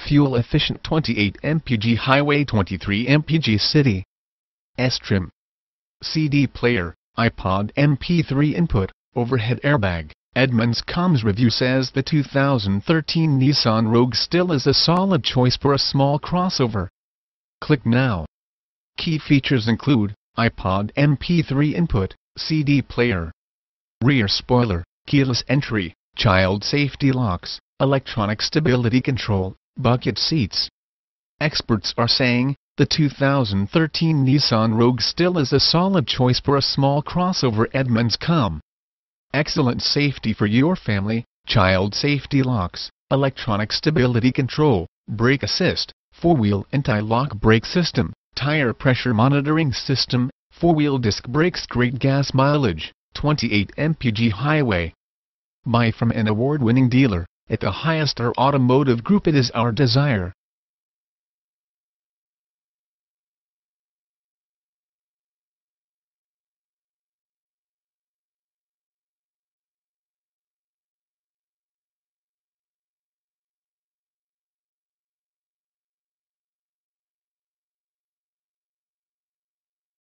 fuel-efficient 28 mpg highway, 23 mpg city. S-trim. CD player, iPod MP3 input, overhead airbag. Edmunds Comms Review says the 2013 Nissan Rogue still is a solid choice for a small crossover. Click now. Key features include iPod MP3 input, CD player, rear spoiler, keyless entry, child safety locks, electronic stability control, bucket seats. Experts are saying the 2013 Nissan Rogue still is a solid choice for a small crossover. Edmunds Comm. Excellent safety for your family, child safety locks, electronic stability control, brake assist, 4-wheel anti-lock brake system, tire pressure monitoring system, 4-wheel disc brakes, great gas mileage, 28 mpg highway. Buy from an award-winning dealer. At the highest our automotive group, it is our desire